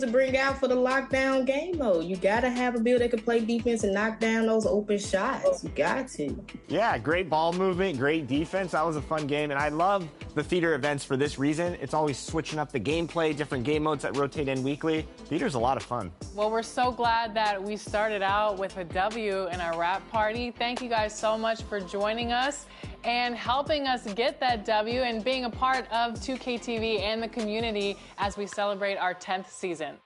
to bring out for the lockdown game mode. You got to have a Bill that can play defense and knock down those open shots. You got to. Yeah, great ball movement, great defense. That was a fun game, and I love the theater events for this reason. It's always switching up the gameplay, different game modes that rotate in weekly. Theater's a lot of fun. Well, we're so glad that we started out with a W in our wrap party. Thank you guys so much for joining us and helping us get that W and being a part of 2K TV and the community as we celebrate our 10th season.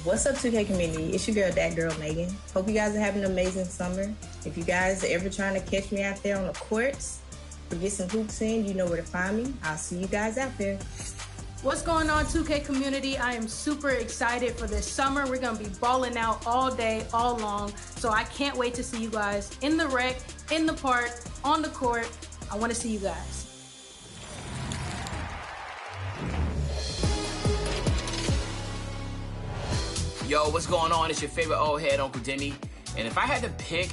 What's up, 2K community? It's your girl, that girl, Megan. Hope you guys are having an amazing summer. If you guys are ever trying to catch me out there on the courts or get some hoops in, you know where to find me. I'll see you guys out there. What's going on, 2K community? I am super excited for this summer. We're going to be balling out all day, all long. So I can't wait to see you guys in the rec, in the park, on the court. I want to see you guys. Yo, what's going on? It's your favorite old head, Uncle Demi. And if I had to pick,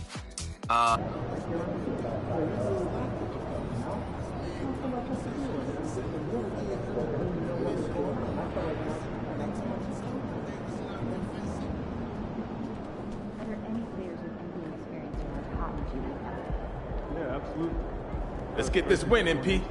Yeah, absolutely. Let's get this win, MP.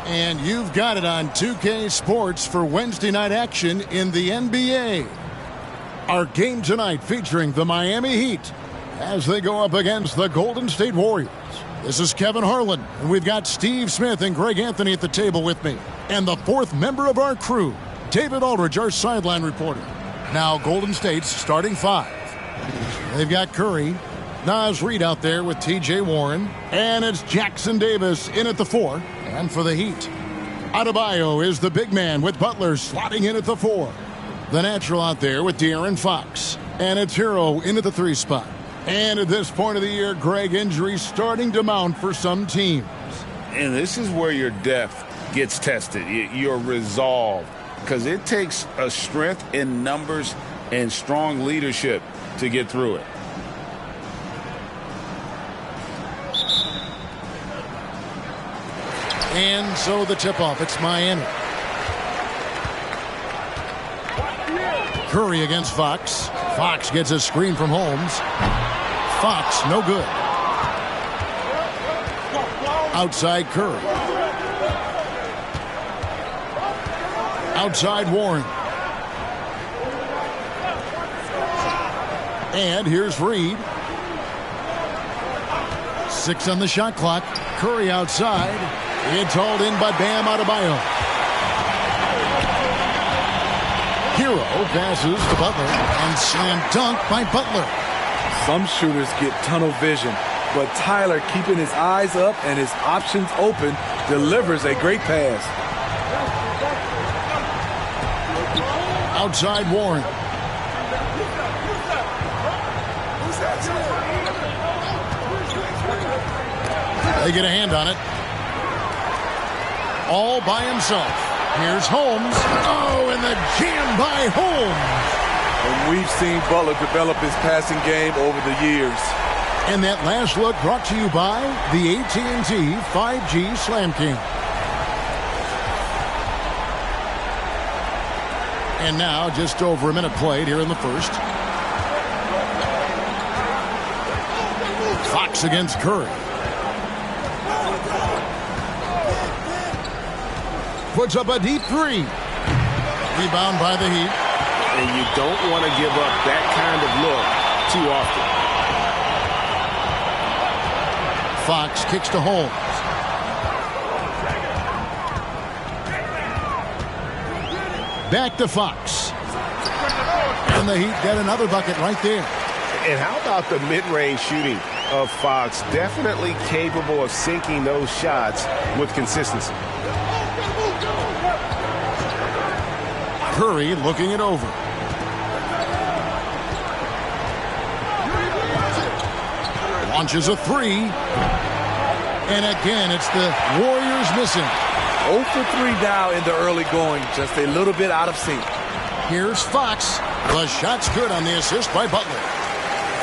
And you've got it on 2K Sports for Wednesday night action in the NBA. Our game tonight featuring the Miami Heat as they go up against the Golden State Warriors. This is Kevin Harlan, and we've got Steve Smith and Greg Anthony at the table with me. And the fourth member of our crew, David Aldridge, our sideline reporter. Now Golden State's starting five. They've got Curry, Naz Reid out there with T.J. Warren, and it's Jackson Davis in at the four. And for the Heat, Adebayo is the big man with Butler slotting in at the four. The natural out there with De'Aaron Fox. And it's Hero in at the three spot. And at this point of the year, Greg, injuries starting to mount for some teams. And this is where your depth gets tested, your resolve. Because it takes a strength in numbers and strong leadership to get through it. And so the tip-off, it's Miami. Curry against Fox. Fox gets a screen from Holmes. Fox, no good. Outside Curry. Outside Warren. And here's Reid. 6 on the shot clock. Curry outside. It's hauled in by Bam Adebayo. Hero passes to Butler and slam dunk by Butler. Some shooters get tunnel vision, but Tyler, keeping his eyes up and his options open, delivers a great pass. Outside Warren. They get a hand on it. All by himself. Here's Holmes. Oh, and the jam by Holmes. And we've seen Butler develop his passing game over the years. And that last look brought to you by the AT&T 5G Slam King. And now just over a minute played here in the first. Fox against Curry. Puts up a deep three. Rebound by the Heat. And you don't want to give up that kind of look too often. Fox kicks to Holmes. Back to Fox. And the Heat get another bucket right there. And how about the mid-range shooting of Fox? Definitely capable of sinking those shots with consistency. Curry looking it over. Launches a three. And again, it's the Warriors missing. 0 for 3 now in the early going. Just a little bit out of sync. Here's Fox. The shot's good on the assist by Butler.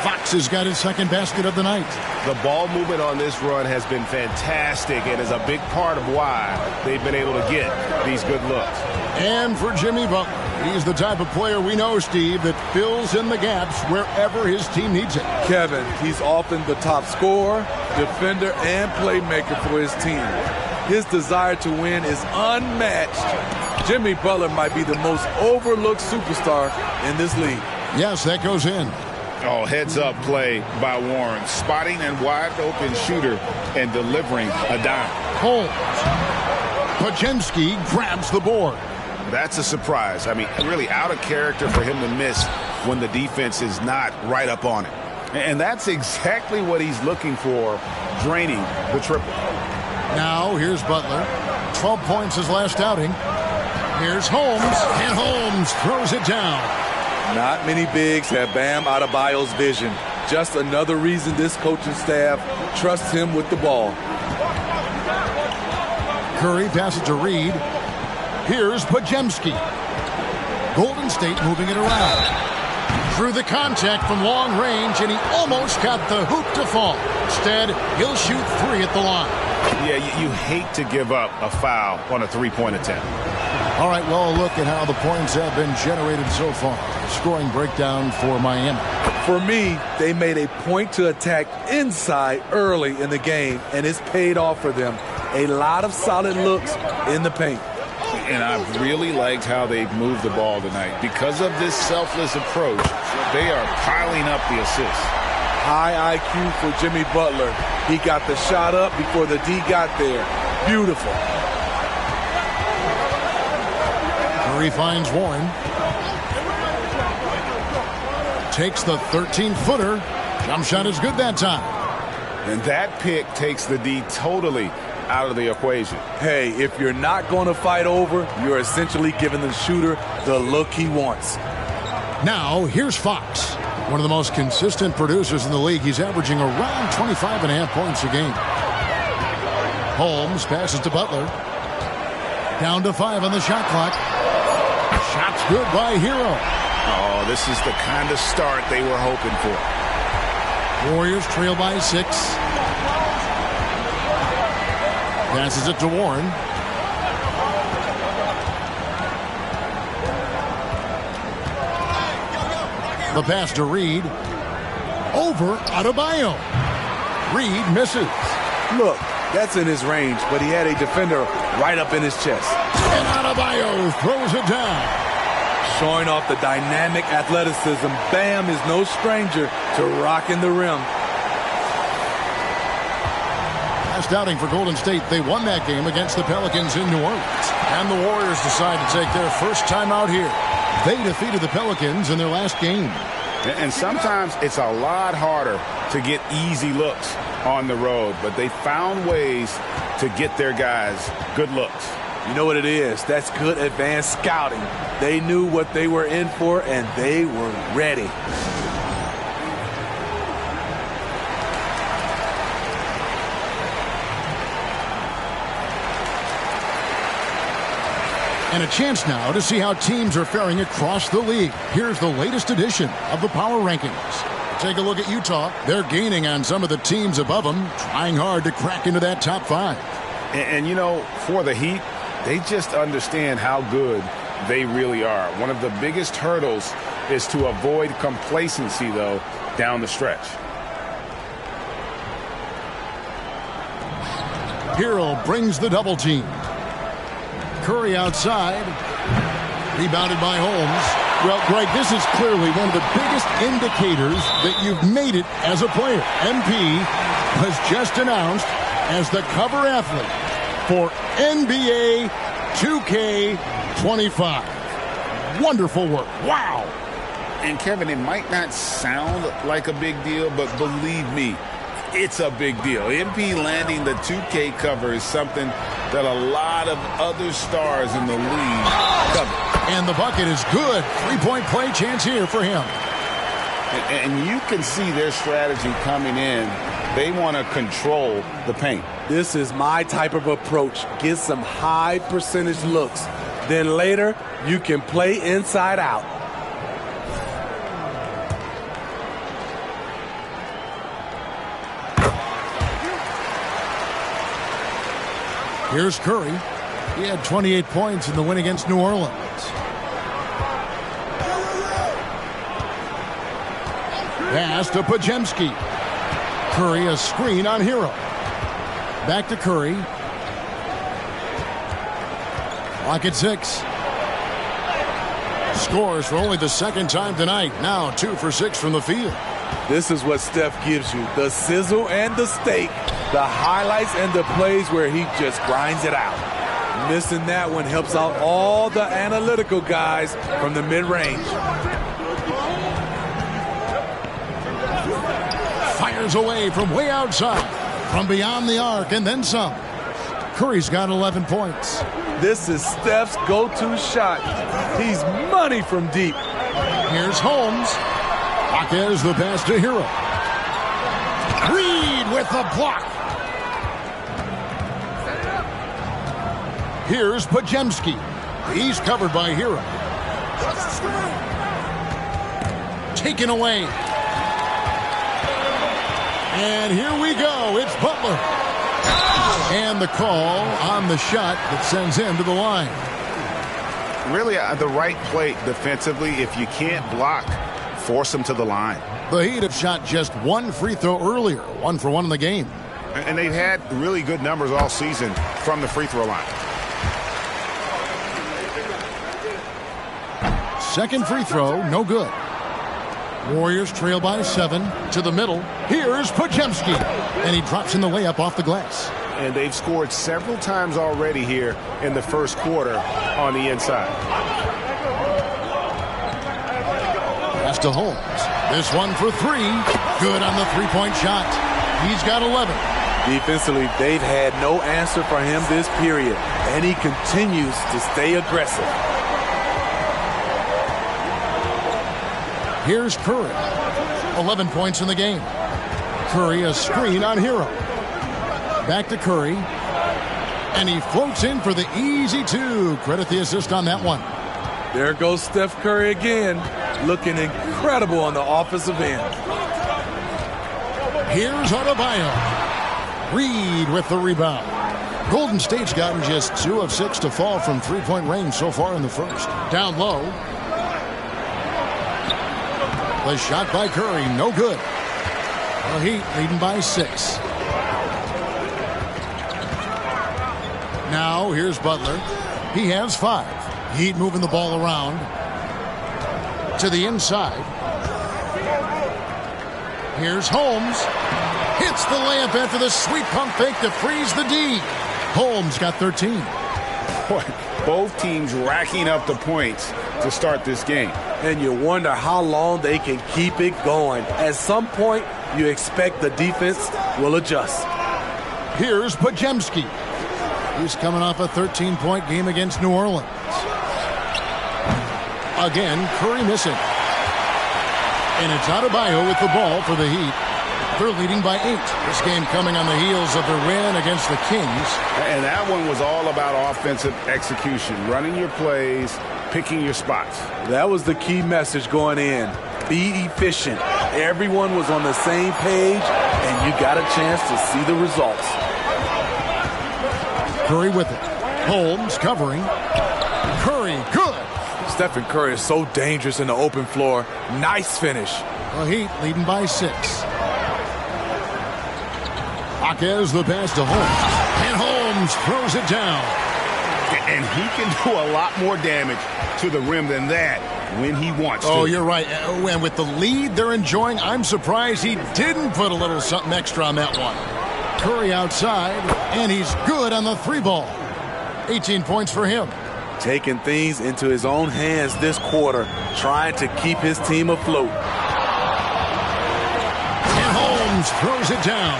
Fox has got his second basket of the night. The ball movement on this run has been fantastic and is a big part of why they've been able to get these good looks. And for Jimmy Butler, he's the type of player we know, Steve, that fills in the gaps wherever his team needs it. Kevin, he's often the top scorer, defender, and playmaker for his team. His desire to win is unmatched. Jimmy Butler might be the most overlooked superstar in this league. Yes, that goes in. Oh, heads-up play by Warren. Spotting and wide-open shooter and delivering a dime. Holmes. Podziemski grabs the board. That's a surprise. I mean, really out of character for him to miss when the defense is not right up on it. And that's exactly what he's looking for, draining the triple. Now, here's Butler. 12 points his last outing. Here's Holmes, and Holmes throws it down. Not many bigs have Bam Adebayo's vision. Just another reason this coaching staff trusts him with the ball. Curry passes to Reed. Here's Podziemski. Golden State moving it around. Through the contact from long range, and he almost got the hoop to fall. Instead, he'll shoot three at the line. Yeah, you hate to give up a foul on a three-point attempt. All right, well, look at how the points have been generated so far. Scoring breakdown for Miami. For me, they made a point to attack inside early in the game, and it's paid off for them. A lot of solid looks in the paint. And I've really liked how they've moved the ball tonight. Because of this selfless approach, they are piling up the assists. High IQ for Jimmy Butler. He got the shot up before the D got there. Beautiful. Curry finds Warren. Takes the 13-footer. Jump shot is good that time. And that pick takes the D totally out of the equation. Hey, if you're not going to fight over, you're essentially giving the shooter the look he wants. Now, here's Fox. One of the most consistent producers in the league. He's averaging around 25.5 points a game. Holmes passes to Butler. Down to 5 on the shot clock. Shot's good by Hero. Oh, this is the kind of start they were hoping for. Warriors trail by 6. Passes it to Warren. The pass to Reed. Over Adebayo. Reed misses. Look, that's in his range, but he had a defender right up in his chest. And Adebayo throws it down. Showing off the dynamic athleticism, Bam is no stranger to rocking the rim. Last outing for Golden State, they won that game against the Pelicans in New Orleans. And the Warriors decide to take their first time out here. They defeated the Pelicans in their last game. And sometimes it's a lot harder to get easy looks on the road, but they found ways to get their guys good looks. You know what it is? That's good advanced scouting. They knew what they were in for, and they were ready. And a chance now to see how teams are faring across the league. Here's the latest edition of the Power Rankings. Take a look at Utah. They're gaining on some of the teams above them, trying hard to crack into that top 5. And you know, for the Heat, they just understand how good they really are. One of the biggest hurdles is to avoid complacency, though, down the stretch. Hero brings the double team. Curry outside. Rebounded by Holmes. Well, Greg, this is clearly one of the biggest indicators that you've made it as a player. MP was just announced as the cover athlete for NBA 2K25. Wonderful work. Wow. And Kevin, it might not sound like a big deal, but believe me, it's a big deal. MP landing the 2K cover is something that a lot of other stars in the league cover. And the bucket is good. 3-point play chance here for him. And you can see their strategy coming in. They want to control the paint. This is my type of approach. Get some high percentage looks. Then later, you can play inside out. Here's Curry. He had 28 points in the win against New Orleans. Pass to Podziemski. Curry a screen on Hero. Back to Curry. Clock at 6. Scores for only the second time tonight. Now 2 for 6 from the field. This is what Steph gives you. The sizzle and the steak. The highlights and the plays where he just grinds it out. Missing that one helps out all the analytical guys from the mid-range. Fires away from way outside. From beyond the arc and then some. Curry's got 11 points. This is Steph's go-to shot. He's money from deep. Here's Holmes. Jaquez the pass to Hero. Reed with the block. Here's Podziemski. He's covered by Hero. Taken away. And here we go. It's Butler. And the call on the shot that sends him to the line. Really the right play defensively. If you can't block, force him to the line. The Heat have shot just one free throw earlier. 1 for 1 in the game. And they've had really good numbers all season from the free throw line. Second free throw, no good. Warriors trail by 7 to the middle. Here's Podziemski. And he drops in the layup off the glass. And they've scored several times already here in the first quarter on the inside. Pass to Holmes. This one for 3. Good on the three-point shot. He's got 11. Defensively, they've had no answer for him this period. And he continues to stay aggressive. Here's Curry. 11 points in the game. Curry a screen on Hero. Back to Curry. And he floats in for the easy 2. Credit the assist on that one. There goes Steph Curry again. Looking incredible on the offensive end. Here's Adebayo. Reed with the rebound. Golden State's gotten just 2 of 6 to fall from three-point range so far in the first. Down low. The shot by Curry, no good. The Heat leading by 6. Now here's Butler. He has 5. Heat moving the ball around to the inside. Here's Holmes. Hits the layup after the sweet pump fake to freeze the D. Holmes got 13. Boy, both teams racking up the points to start this game. And you wonder how long they can keep it going. At some point, you expect the defense will adjust. Here's Podziemski. He's coming off a 13-point game against New Orleans. Again, Curry missing. And it's Adebayo with the ball for the Heat. They're leading by 8. This game coming on the heels of their win against the Kings. And that one was all about offensive execution, running your plays, picking your spots. That was the key message going in. Be efficient. Everyone was on the same page, and you got a chance to see the results. Curry with it. Holmes covering. Curry, good. Stephen Curry is so dangerous in the open floor. Nice finish. The Heat leading by 6. Jaquez the pass to Holmes. And Holmes throws it down. And he can do a lot more damage to the rim than that when he wants to. Oh, you're right. And with the lead they're enjoying, I'm surprised he didn't put a little something extra on that one. Curry outside, and he's good on the 3-ball. 18 points for him. Taking things into his own hands this quarter, trying to keep his team afloat. And Holmes throws it down.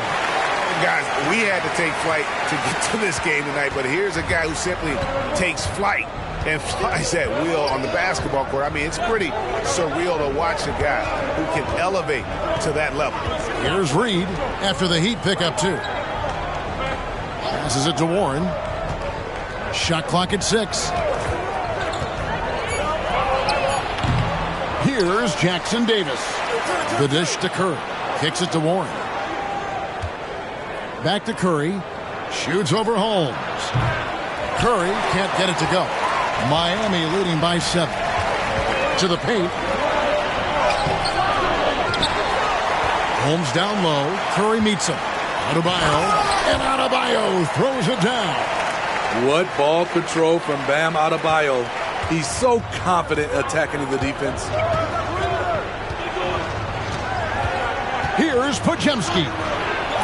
Guys, we had to take flight to get to this game tonight, but here's a guy who simply takes flight and flies at will on the basketball court. I mean, it's pretty surreal to watch a guy who can elevate to that level. Here's Reed after the Heat pick up 2. Passes it to Warren. Shot clock at 6. Here's Jackson Davis. The dish to Curry. Kicks it to Warren. Back to Curry. Shoots over Holmes. Curry can't get it to go. Miami leading by 7. To the paint. Holmes down low. Curry meets him. Adebayo. And Adebayo throws it down. What ball control from Bam Adebayo. He's so confident attacking the defense. Here's Podziemski.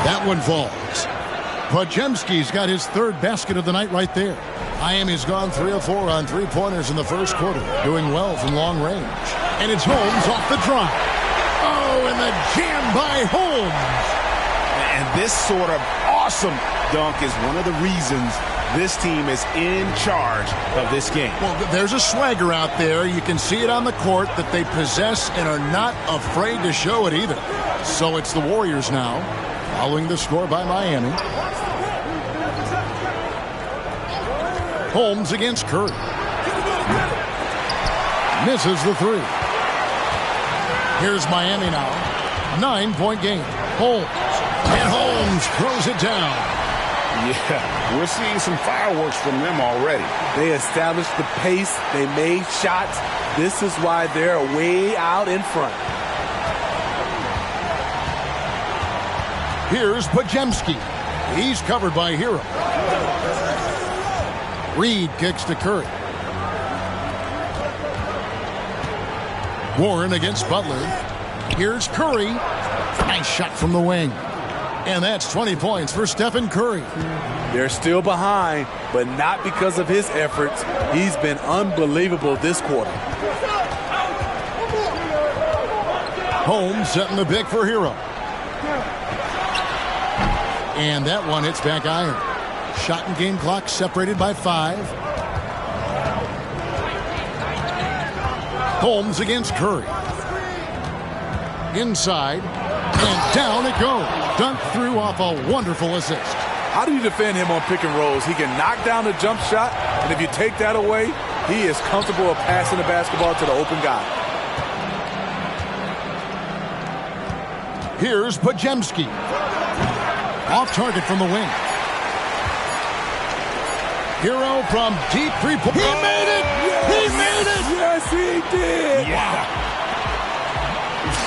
That one falls. Podziemski's got his 3rd basket of the night right there. Miami's gone 3 of 4 on 3-pointers in the first quarter, doing well from long range. And it's Holmes off the drive. Oh, and the jam by Holmes. And this sort of awesome dunk is one of the reasons this team is in charge of this game. Well, there's a swagger out there. You can see it on the court that they possess and are not afraid to show it either. So it's the Warriors now, following the score by Miami. Holmes against Curry. Misses the 3. Here's Miami now. 9-point game. Holmes. And Holmes throws it down. Yeah, we're seeing some fireworks from them already. They established the pace. They made shots. This is why they're way out in front. Here's Podziemski. He's covered by Hero. Reed kicks to Curry. Warren against Butler. Here's Curry. Nice shot from the wing. And that's 20 points for Stephen Curry. They're still behind, but not because of his efforts. He's been unbelievable this quarter. Holmes setting the pick for Hero. And that one hits back iron. Shot and game clock separated by 5. Holmes against Curry. Inside. And down it goes. Dunked through off a wonderful assist. How do you defend him on pick and rolls? He can knock down the jump shot, and if you take that away, he is comfortable passing the basketball to the open guy. Here's Podziemski. Off target from the wing. Hero from deep 3-point. He made it! Yes. He made it! Yes, he did! Yeah.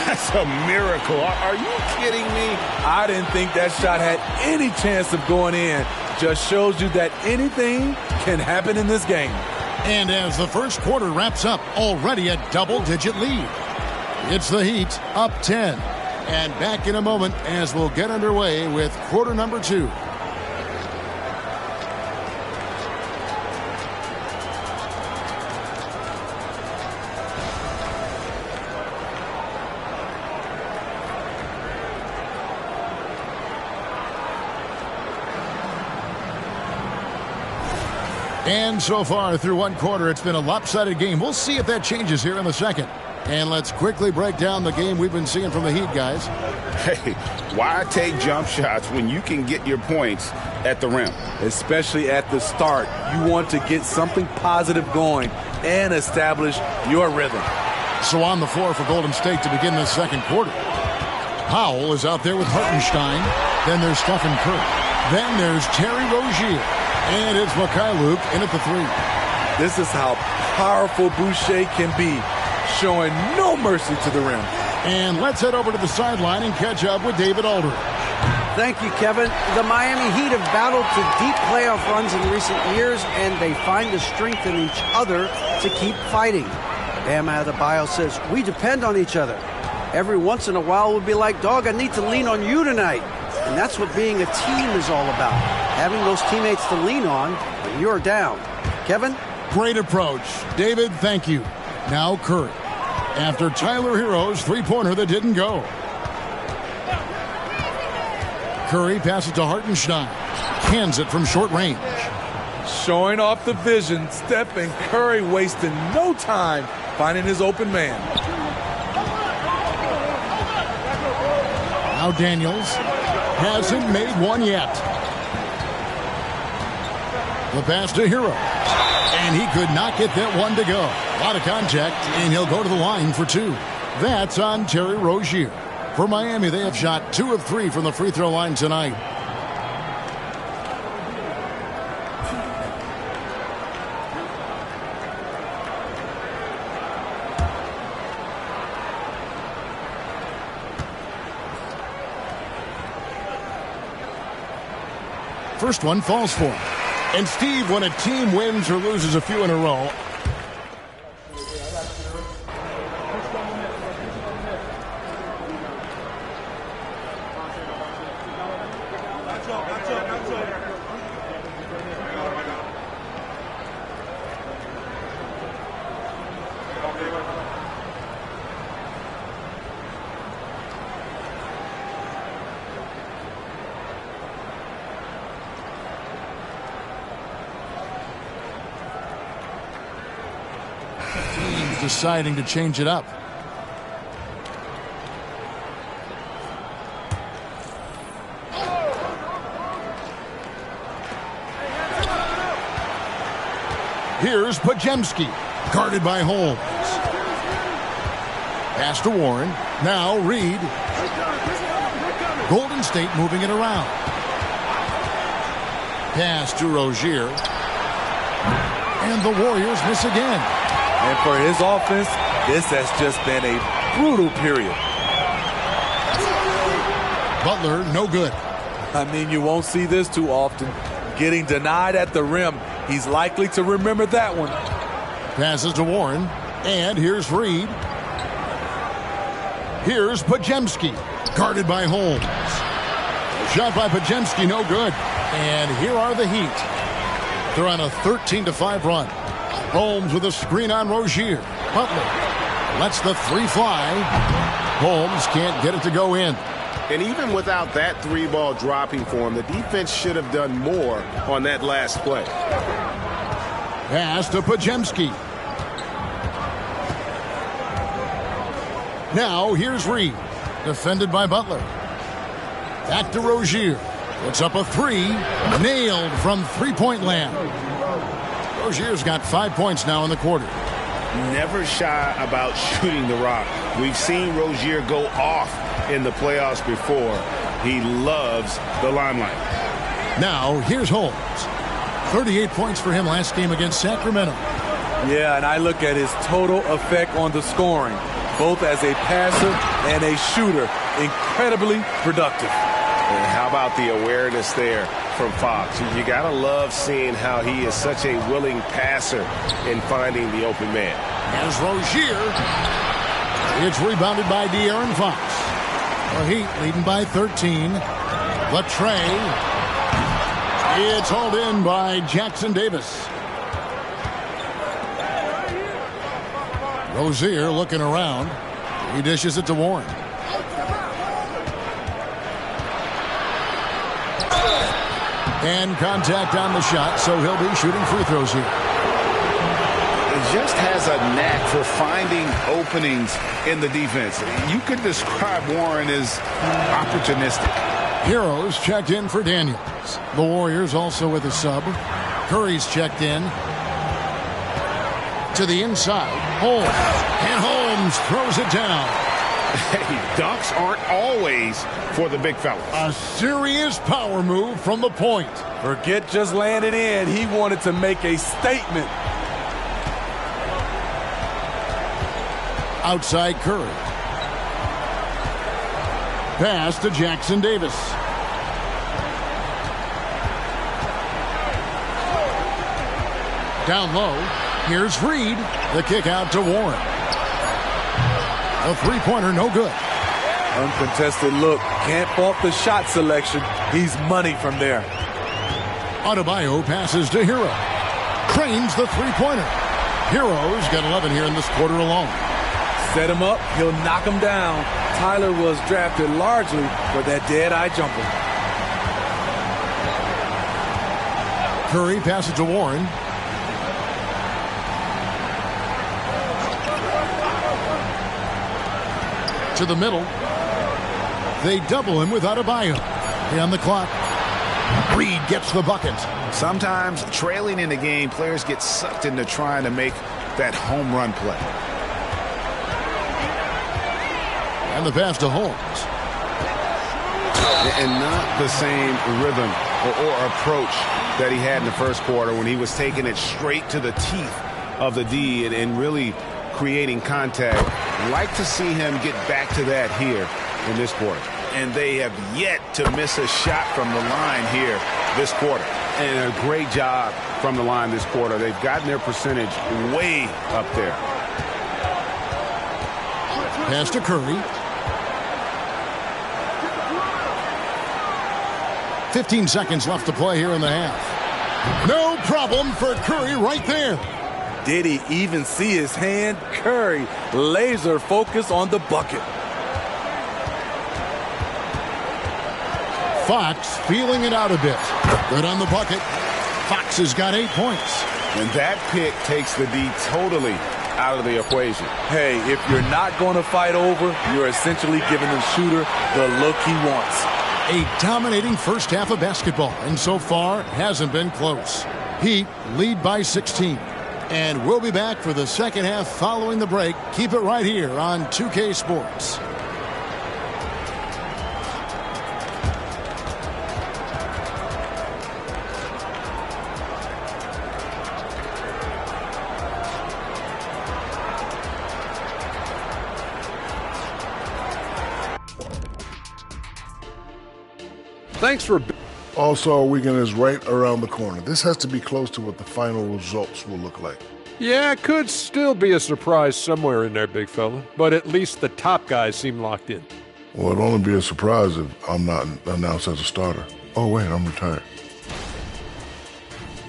That's a miracle. Are you kidding me? I didn't think that shot had any chance of going in. Just shows you that anything can happen in this game. And as the first quarter wraps up, already a double-digit lead. It's the Heat up 10. And back in a moment as we'll get underway with quarter number 2. And so far through one quarter, it's been a lopsided game. We'll see if that changes here in the second. And let's quickly break down the game we've been seeing from the Heat, guys. Hey, why take jump shots when you can get your points at the rim? Especially at the start. You want to get something positive going and establish your rhythm. So on the floor for Golden State to begin this second quarter. Powell is out there with Hartenstein. Then there's Stephen Curry. Then there's Terry Rozier. And it's Mikhailuk in at the 3. This is how powerful Boucher can be, showing no mercy to the rim. And let's head over to the sideline and catch up with David Aldridge. Thank you, Kevin. The Miami Heat have battled to deep playoff runs in recent years, and they find the strength in each other to keep fighting. Bam Adebayo says, we depend on each other. Every once in a while we'll be like, dog, I need to lean on you tonight. And that's what being a team is all about. Having those teammates to lean on when you're down. Kevin? Great approach. David, thank you. Now Curry. After Tyler Hero's three-pointer that didn't go. Curry passes to Hartenstein. Cans it from short range. Showing off the vision, Stephen Curry wasting no time finding his open man. Now Daniels hasn't made one yet. The pass to Hero. And he could not get that one to go. A lot of contact, and he'll go to the line for 2. That's on Terry Rozier. For Miami, they have shot 2 of 3 from the free throw line tonight. First one falls for him. And Steve, when a team wins or loses a few in a row, deciding to change it up. Here's Pajemski, guarded by Holmes. Pass to Warren. Now Reed. Golden State moving it around. Pass to Rozier. And the Warriors miss again. And for his offense, this has just been a brutal period. Butler, no good. I mean, you won't see this too often. Getting denied at the rim. He's likely to remember that one. Passes to Warren. And here's Reed. Here's Pajemski, guarded by Holmes. Shot by Pajemski, no good. And here are the Heat. They're on a 13-5 run. Holmes with a screen on Rozier. Butler lets the 3 fly. Holmes can't get it to go in. And even without that 3-ball dropping for him, the defense should have done more on that last play. Pass to Pajemski. Now here's Reed, defended by Butler. Back to Rozier. Puts up a 3. Nailed from three-point land. Rozier's got 5 points now in the quarter. Never shy about shooting the rock. We've seen Rozier go off in the playoffs before. He loves the limelight. Now, here's Holmes. 38 points for him last game against Sacramento. Yeah, and I look at his total effect on the scoring, both as a passer and a shooter. Incredibly productive. And how about the awareness there from Fox? You got to love seeing how he is such a willing passer in finding the open man. As Rozier. It's rebounded by De'Aaron Fox. The Heat leading by 13. Latrey. It's hauled in by Jackson Davis. Rozier looking around. He dishes it to Warren. And contact on the shot, so he'll be shooting free throws here. As just has a knack for finding openings in the defense. You could describe Warren as opportunistic. Heroes checked in for Daniels. The Warriors also with a sub. Curry's checked in. To the inside. Holmes. And Holmes throws it down. Hey, dunks aren't always for the big fella. A serious power move from the point. Forget just landing in. He wanted to make a statement. Outside Curry. Pass to Jackson Davis. Down low. Here's Reed. The kick out to Warren. A three-pointer, no good. Uncontested look. Can't fault the shot selection. He's money from there. Adebayo passes to Hero. Cranes the three-pointer. Hero's got 11 here in this quarter alone. Set him up, he'll knock him down. Tyler was drafted largely for that dead-eye jumper. Curry passes to Warren. To the middle. They double him with Adebayo. On the clock. Reed gets the bucket. Sometimes trailing in the game, players get sucked into trying to make that home run play. And the pass to Holmes. And not the same rhythm or approach that he had in the first quarter when he was taking it straight to the teeth of the D and really creating contact. Like to see him get back to that here in this quarter. And they have yet to miss a shot from the line here this quarter. And a great job from the line this quarter. They've gotten their percentage way up there. Pass to Curry. 15 seconds left to play here in the half. No problem for Curry right there. Did he even see his hand? Curry, laser focus on the bucket. Fox feeling it out a bit. Good on the bucket. Fox has got 8 points. And that pick takes the D totally out of the equation. Hey, if you're not going to fight over, you're essentially giving the shooter the look he wants. A dominating first half of basketball, and so far hasn't been close. Heat lead by 16. And we'll be back for the second half following the break. Keep it right here on 2K Sports. Thanks for... All-Star Weekend is right around the corner. This has to be close to what the final results will look like. Yeah, it could still be a surprise somewhere in there, big fella. But at least the top guys seem locked in. Well, it'll only be a surprise if I'm not announced as a starter. Oh, wait, I'm retired.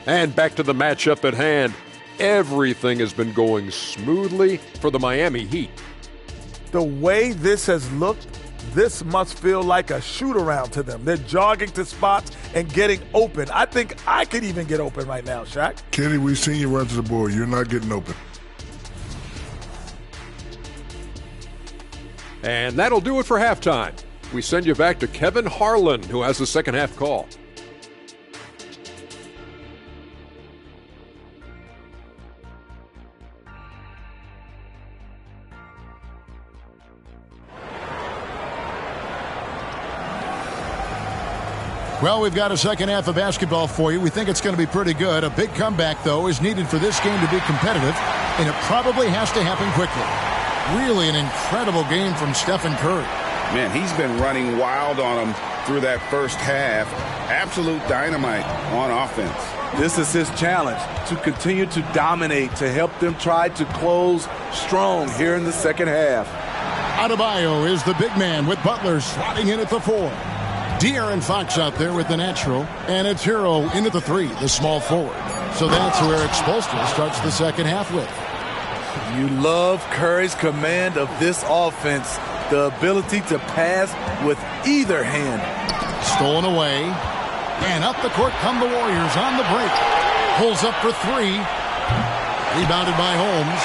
And back to the matchup at hand. Everything has been going smoothly for the Miami Heat. The way this has looked, this must feel like a shoot-around to them. They're jogging to spots and getting open. I think I could even get open right now, Shaq. Kenny, we've seen you run to the board. You're not getting open. And that'll do it for halftime. We send you back to Kevin Harlan, who has the second half call. Well, we've got a second half of basketball for you. We think it's going to be pretty good. A big comeback, though, is needed for this game to be competitive, and it probably has to happen quickly. Really an incredible game from Stephen Curry. Man, he's been running wild on him through that first half. Absolute dynamite on offense. This is his challenge, to continue to dominate, to help them try to close strong here in the second half. Adebayo is the big man with Butler slotting in at the 4. De'Aaron Fox out there with the natural, and it's Hero into the 3, the small forward. So that's where Spoelstra starts the second half with. You love Curry's command of this offense, the ability to pass with either hand. Stolen away, and up the court come the Warriors on the break. Pulls up for 3, Rebounded by Holmes.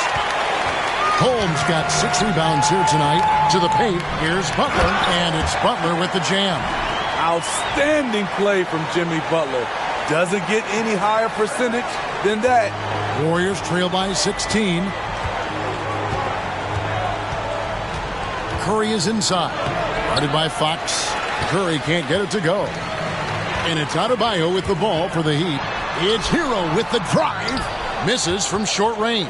Holmes got 6 rebounds here tonight. To the paint, here's Butler, and it's Butler with the jam. Outstanding play from Jimmy Butler. Doesn't get any higher percentage than that. Warriors trail by 16. Curry is inside. Guarded by Fox. Curry can't get it to go. And it's Adebayo with the ball for the Heat. It's Hero with the drive. Misses from short range.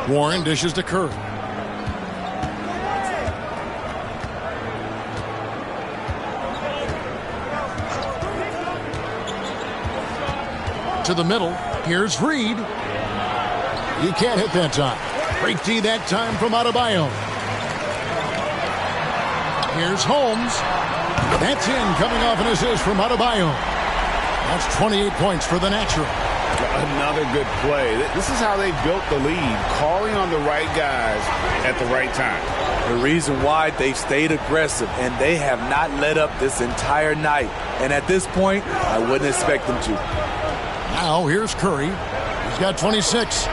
Warren dishes to Curry. To the middle. Here's Reed. He can't hit that time. Break D that time from Adebayo. Here's Holmes. That's in, coming off an assist from Adebayo. That's 28 points for the natural. Another good play. This is how they built the lead, calling on the right guys at the right time. The reason why they've stayed aggressive, and they have not let up this entire night. And at this point, I wouldn't expect them to. Now here's Curry. He's got 26.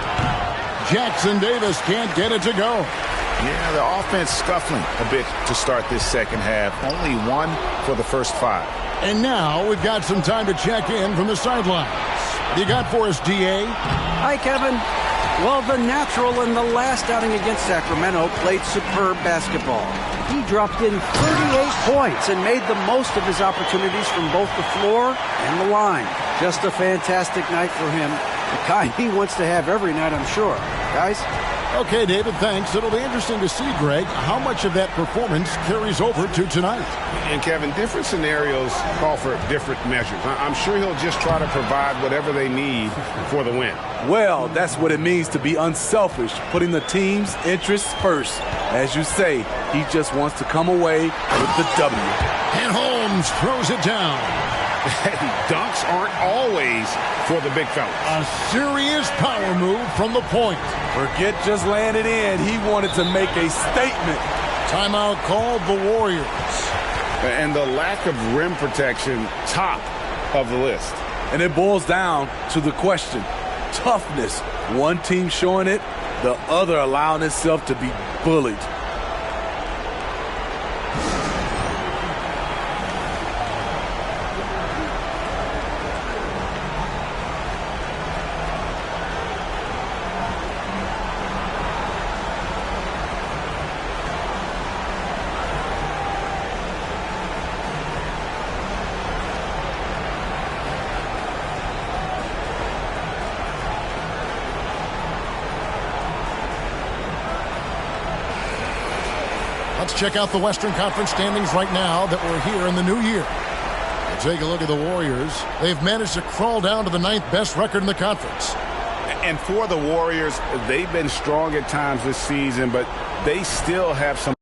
Jackson Davis can't get it to go. Yeah, the offense scuffling a bit to start this second half. Only 1 for the first 5. And now we've got some time to check in from the sidelines. What do you got for us, D.A.? Hi, Kevin. Well, the natural in the last outing against Sacramento played superb basketball. He dropped in 38 points and made the most of his opportunities from both the floor and the line. Just a fantastic night for him. The kind he wants to have every night, I'm sure. Guys? Okay, David, thanks. It'll be interesting to see, Greg, how much of that performance carries over to tonight. And, Kevin, different scenarios call for different measures. I'm sure he'll just try to provide whatever they need for the win. Well, that's what it means to be unselfish, putting the team's interests first. As you say, he just wants to come away with the W. And Holmes throws it down. Hey, dunks aren't always for the big fellas. A serious power move from the point. Forget just laying it in. He wanted to make a statement. Timeout called the Warriors. And the lack of rim protection, top of the list. And it boils down to the question. Toughness. One team showing it, the other allowing itself to be bullied. Let's check out the Western Conference standings right now that we're here in the new year. We'll take a look at the Warriors. They've managed to crawl down to the 9th best record in the conference. And for the Warriors, they've been strong at times this season, but they still have some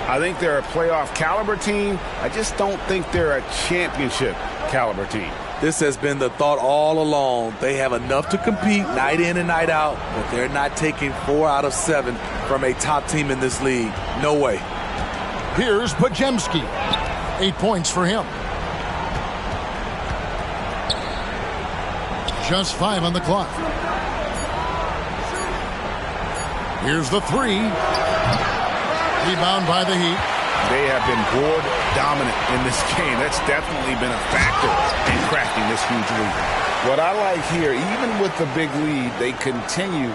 I think they're a playoff caliber team. I just don't think they're a championship caliber team. This has been the thought all along. They have enough to compete night in and night out, but they're not taking 4 out of 7 from a top team in this league. No way. Here's Pajemski. 8 points for him. Just 5 on the clock. Here's the 3. Rebound by the Heat. They have been board dominant in this game. That's definitely been a factor in cracking this huge lead. What I like here, even with the big lead, they continue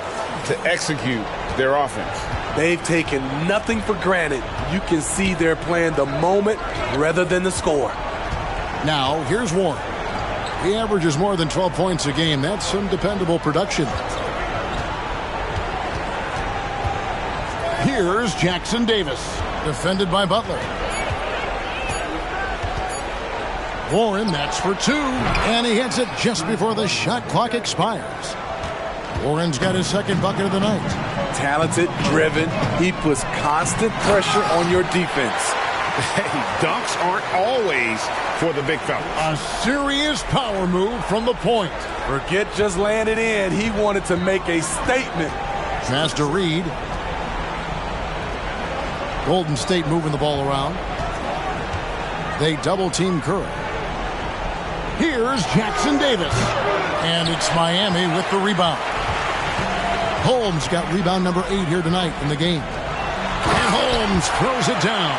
to execute their offense. They've taken nothing for granted. You can see they're playing the moment rather than the score. Now, here's Warren. He averages more than 12 points a game. That's some dependable production. Here's Jackson Davis, defended by Butler. Warren, that's for 2, and he hits it just before the shot clock expires. Warren's got his second bucket of the night. Talented, driven, he puts constant pressure on your defense. Hey, dunks aren't always for the big fella. A serious power move from the point. Forget just laying it in. He wanted to make a statement. Pass to Reed. Golden State moving the ball around. They double-team Curry. Here's Jackson Davis. And it's Miami with the rebound. Holmes got rebound number 8 here tonight in the game. And Holmes throws it down.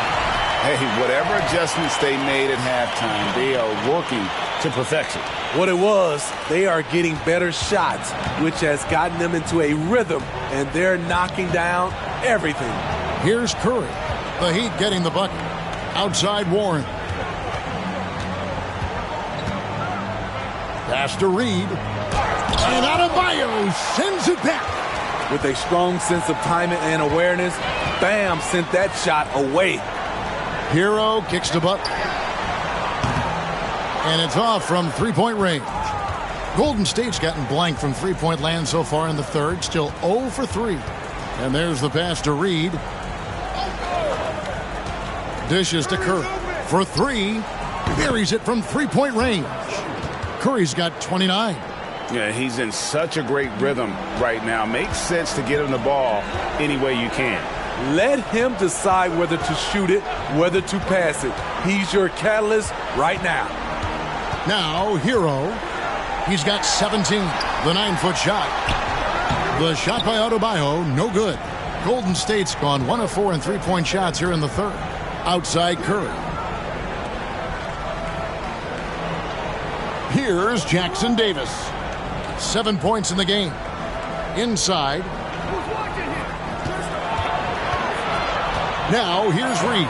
Hey, whatever adjustments they made at halftime, they are working to perfection. What it was, they are getting better shots, which has gotten them into a rhythm, and they're knocking down everything. Here's Curry. The Heat getting the bucket. Outside Warren. Pass to Reed. And Adebayo sends it back. With a strong sense of timing and awareness, Bam sent that shot away. Hero kicks to Butler. And it's off from three-point range. Golden State's gotten blank from three-point land so far in the third. Still 0 for 3. And there's the pass to Reed. Dishes to Curry. For 3. Buries it from three-point range. Curry's got 29. Yeah, he's in such a great rhythm right now. Makes sense to get him the ball any way you can. Let him decide whether to shoot it, whether to pass it. He's your catalyst right now. Now, Hero. He's got 17. The 9-foot shot. The shot by Adebayo, no good. Golden State's gone 1 of 4 in three-point shots here in the third. Outside Curry. Here's Jackson Davis. 7 points in the game. Inside. Now, here's Reed.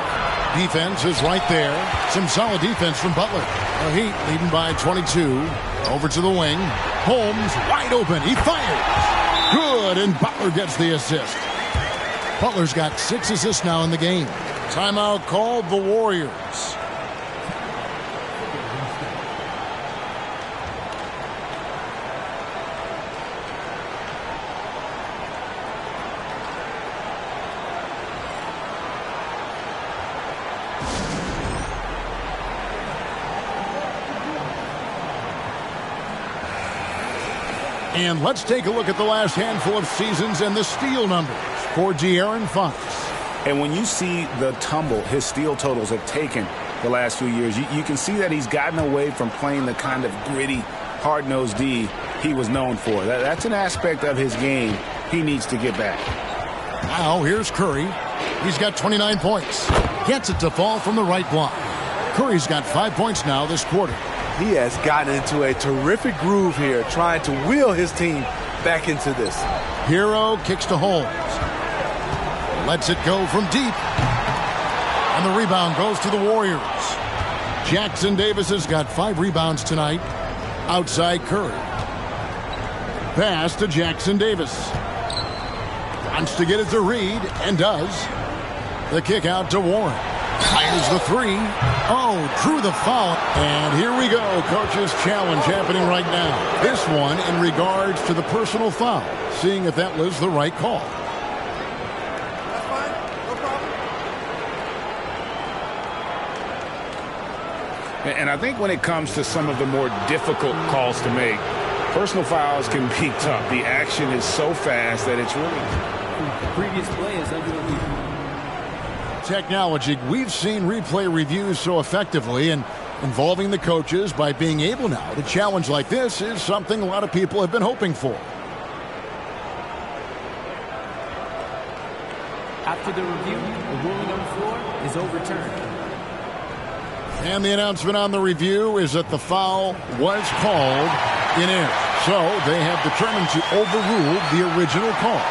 Defense is right there. Some solid defense from Butler. The Heat leading by 22. Over to the wing. Holmes wide open. He fires. Good, and Butler gets the assist. Butler's got 6 assists now in the game. Timeout called the Warriors. And let's take a look at the last handful of seasons and the steal numbers for De'Aaron Fox. And when you see the tumble his steal totals have taken the last few years, you can see that he's gotten away from playing the kind of gritty, hard-nosed D he was known for. That's an aspect of his game he needs to get back. Now here's Curry. He's got 29 points. Gets it to fall from the right block. Curry's got 5 points now this quarter. He has gotten into a terrific groove here, trying to wheel his team back into this. Hero kicks to Holmes. Lets it go from deep. And the rebound goes to the Warriors. Jackson Davis has got 5 rebounds tonight. Outside Curry. Pass to Jackson Davis. Wants to get it to Reed, and does. The kick out to Warren. Fires the 3. Oh, drew the foul. And here we go. Coach's challenge happening right now. This one in regards to the personal foul. Seeing if that was the right call. And I think when it comes to some of the more difficult calls to make, personal fouls can be tough. The action is so fast that it's really... The previous play is under review. Technology, we've seen replay reviews so effectively, and involving the coaches by being able now to challenge like this is something a lot of people have been hoping for. After the review, the ruling on the floor is overturned. And the announcement on the review is that the foul was called in air. So they have determined to overrule the original call.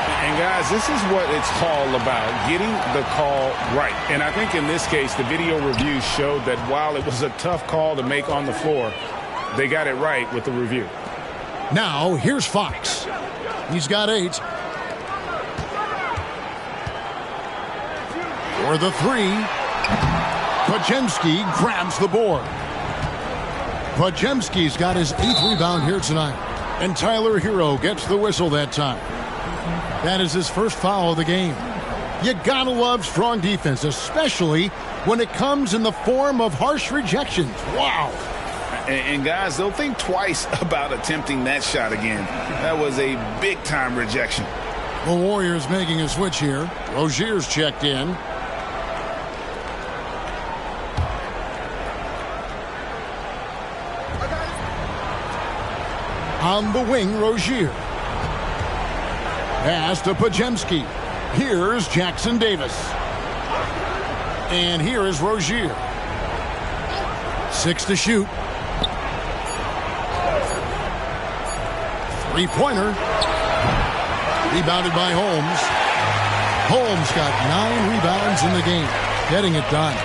And guys, this is what it's all about, getting the call right. And I think in this case, the video review showed that while it was a tough call to make on the floor, they got it right with the review. Now, here's Fox. He's got 8. For the 3, Podziemski grabs the board. Podziemski's got his 8th rebound here tonight. And Tyler Hero gets the whistle that time. That is his first foul of the game. You gotta love strong defense, especially when it comes in the form of harsh rejections. Wow. And guys, they'll think twice about attempting that shot again. That was a big-time rejection. The Warriors making a switch here. Rozier's checked in. On the wing, Rozier. Pass to Podziemski. Here's Jackson Davis. And here is Rozier. 6 to shoot. 3-pointer. Rebounded by Holmes. Holmes got 9 rebounds in the game, getting it done.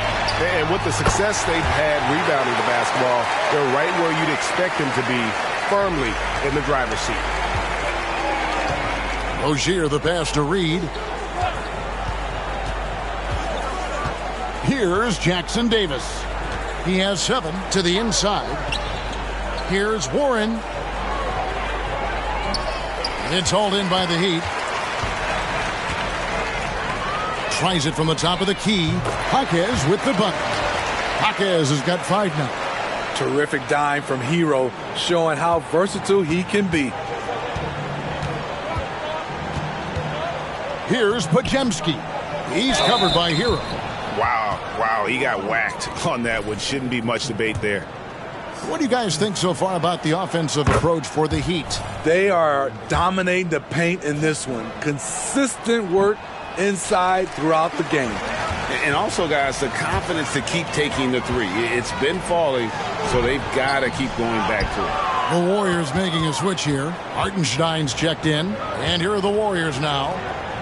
And with the success they've had rebounding the basketball, they're right where you'd expect them to be, firmly in the driver's seat. Rozier the pass to Reed. Here's Jackson Davis. He has 7 to the inside. Here's Warren. It's hauled in by the Heat. Tries it from the top of the key. Jaquez with the bucket. Jaquez has got 5 now. Terrific dime from Hero, showing how versatile he can be. Here's Podziemski. He's covered by Hero. Wow, he got whacked on that one. Shouldn't be much debate there. What do you guys think so far about the offensive approach for the Heat? They are dominating the paint in this one. Consistent work inside throughout the game. And also, guys, the confidence to keep taking the 3. It's been falling, so they've got to keep going back to it. The Warriors making a switch here. Hartenstein's checked in. And here are the Warriors now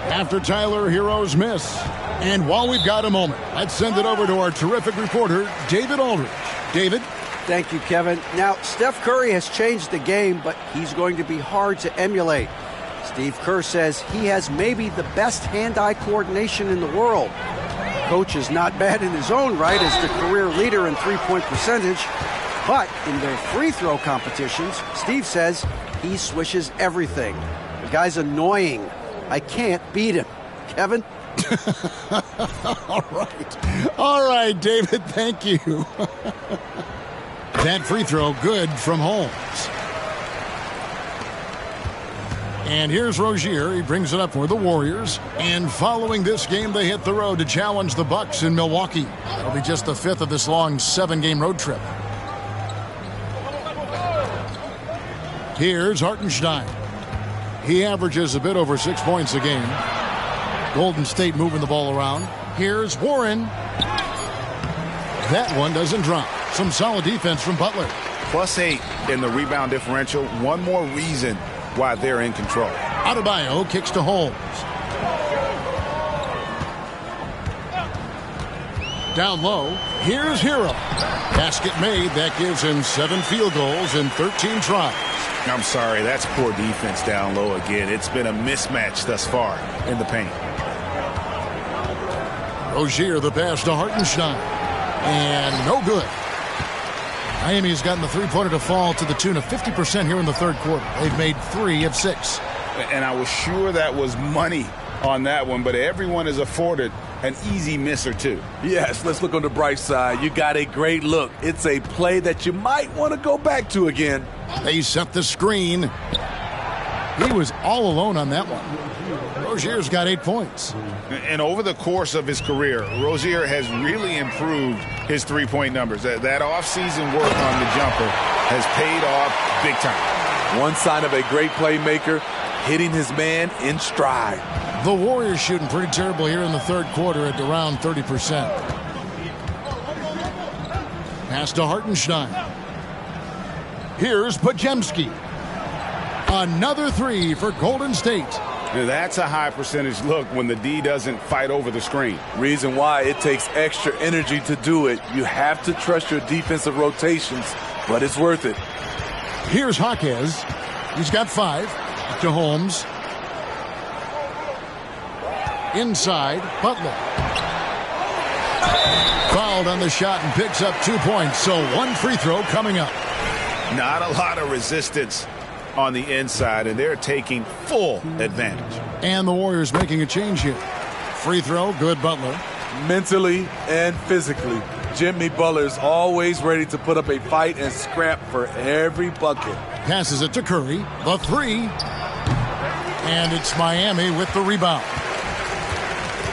after Tyler Hero's miss. And while we've got a moment, let's send it over to our terrific reporter, David Aldridge. David? Thank you, Kevin. Now, Steph Curry has changed the game, but he's going to be hard to emulate. Steve Kerr says he has maybe the best hand-eye coordination in the world. Coach is not bad in his own right as the career leader in three-point percentage, but in their free throw competitions, Steve says he swishes everything. The guy's annoying. I can't beat him. Kevin? All right, David, thank you. That free throw good from Holmes. And here's Rozier. He brings it up for the Warriors. And following this game, they hit the road to challenge the Bucks in Milwaukee. That'll be just the 5th of this long 7-game road trip. Here's Hartenstein. He averages a bit over 6 points a game. Golden State moving the ball around. Here's Warren. That one doesn't drop. Some solid defense from Butler. +8 in the rebound differential. One more reason why they're in control. Adebayo kicks to Holmes. Down low, here's Hero. Basket made. That gives him 7 field goals in 13 tries. I'm sorry, that's poor defense down low again. It's been a mismatch thus far in the paint. Rozier the pass to Hartenstein. And no good. Miami's gotten the three-pointer to fall to the tune of 50% here in the third quarter. They've made 3 of 6. And I was sure that was money on that one, but everyone is afforded an easy miss or two. Yes, let's look on the bright side. You got a great look. It's a play that you might want to go back to again. They set the screen. He was all alone on that one. Rozier's got 8 points. And over the course of his career, Rozier has really improved his three-point numbers. That off-season work on the jumper has paid off big time. One sign of a great playmaker, hitting his man in stride. The Warriors shooting pretty terrible here in the third quarter at around 30%. Pass to Hartenstein. Here's Podziemski. Another three for Golden State. That's a high percentage look when the D doesn't fight over the screen. Reason why it takes extra energy to do it. You have to trust your defensive rotations, but it's worth it. Here's Jaquez. He's got 5. To Holmes. Inside, Butler. Fouled on the shot and picks up 2 points, so 1 free throw coming up. Not a lot of resistance on the inside, and they're taking full advantage. And the Warriors making a change here. Free throw, good Butler. Mentally and physically, Jimmy Butler is always ready to put up a fight and scrap for every bucket. Passes it to Curry, the 3. And it's Miami with the rebound.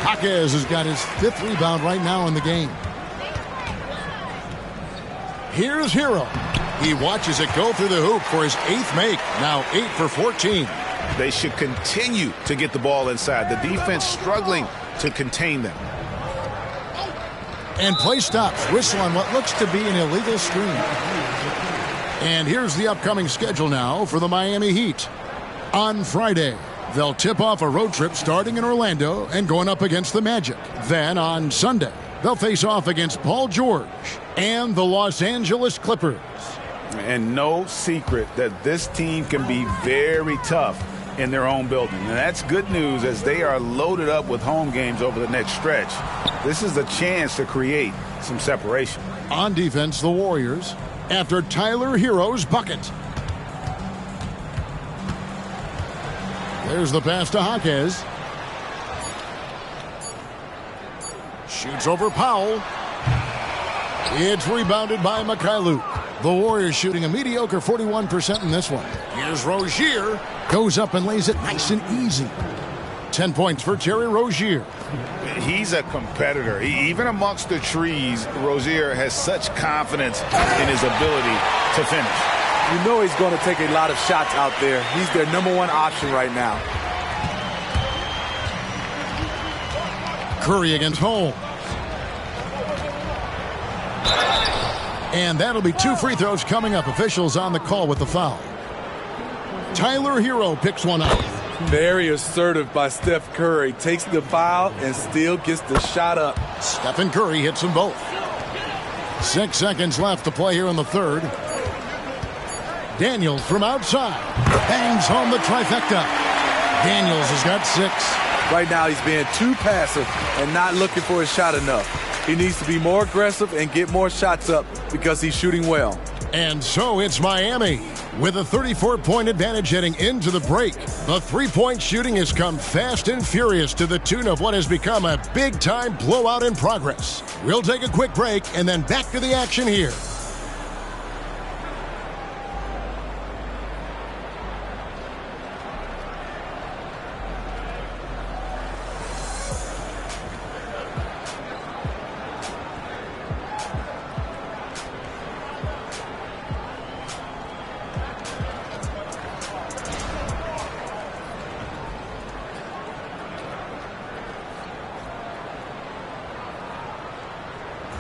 Jaquez has got his 5th rebound right now in the game. Here's Hero. He watches it go through the hoop for his 8th make. Now 8 for 14. They should continue to get the ball inside. The defense struggling to contain them. And play stops. Whistle on what looks to be an illegal screen. And here's the upcoming schedule now for the Miami Heat. On Friday, they'll tip off a road trip starting in Orlando and going up against the Magic. Then on Sunday, they'll face off against Paul George and the Los Angeles Clippers. And no secret that this team can be very tough in their own building. And that's good news as they are loaded up with home games over the next stretch. This is a chance to create some separation. On defense, the Warriors, after Tyler Hero's bucket. There's the pass to Jaquez. Shoots over Powell. It's rebounded by Mikhailuk. The Warriors shooting a mediocre 41% in this one. Here's Rozier. Goes up and lays it nice and easy. 10 points for Terry Rozier. He's a competitor. Even amongst the trees, Rozier has such confidence in his ability to finish. You know he's going to take a lot of shots out there. He's their #1 option right now. Curry against Holmes. And that'll be 2 free throws coming up. Officials on the call with the foul. Tyler Hero picks one up. Very assertive by Steph Curry. Takes the foul and still gets the shot up. Stephen Curry hits them both. 6 seconds left to play here in the third. Daniels from outside. Bangs home the trifecta. Daniels has got 6. Right now he's being too passive and not looking for his shot enough. He needs to be more aggressive and get more shots up because he's shooting well. And so it's Miami with a 34-point advantage heading into the break. The three-point shooting has come fast and furious to the tune of what has become a big-time blowout in progress. We'll take a quick break and then back to the action here.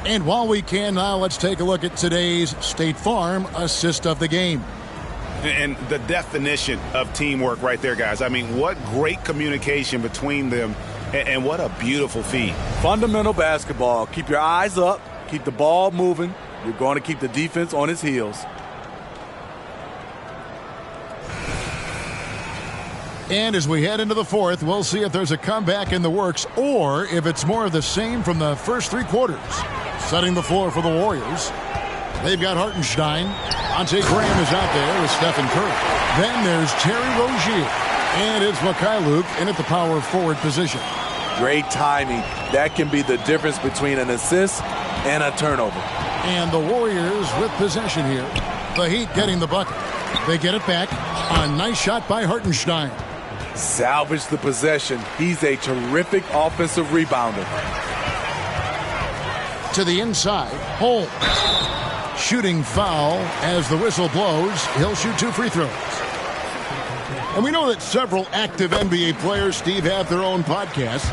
And while we can now, let's take a look at today's State Farm assist of the game. And the definition of teamwork right there, guys. I mean, what great communication between them, and what a beautiful feed. Fundamental basketball. Keep your eyes up. Keep the ball moving. You're going to keep the defense on its heels. And as we head into the fourth, we'll see if there's a comeback in the works or if it's more of the same from the first 3 quarters. Setting the floor for the Warriors. They've got Hartenstein. Ante Graham is out there with Stephen Curry. Then there's Terry Rozier. And it's Mikhailuk in at the power forward position. Great timing. That can be the difference between an assist and a turnover. And the Warriors with possession here. The Heat getting the bucket. They get it back. A nice shot by Hartenstein. Salvage the possession. He's a terrific offensive rebounder. To the inside, Holmes. Shooting foul as the whistle blows. He'll shoot 2 free throws. And we know that several active NBA players, Steve, have their own podcasts.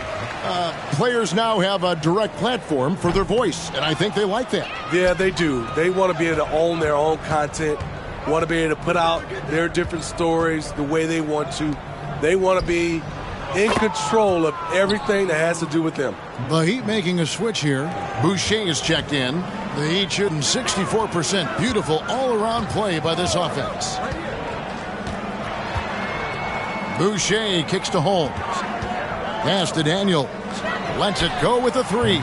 Players now have a direct platform for their voice, and I think they like that. Yeah, they do. They want to be able to own their own content, want to be able to put out their different stories the way they want to. They want to be in control of everything that has to do with them. The Heat making a switch here. Boucher is checked in. The Heat shooting 64%. Beautiful all-around play by this offense. Boucher kicks to Holmes. Pass to Daniels. Lets it go with a 3.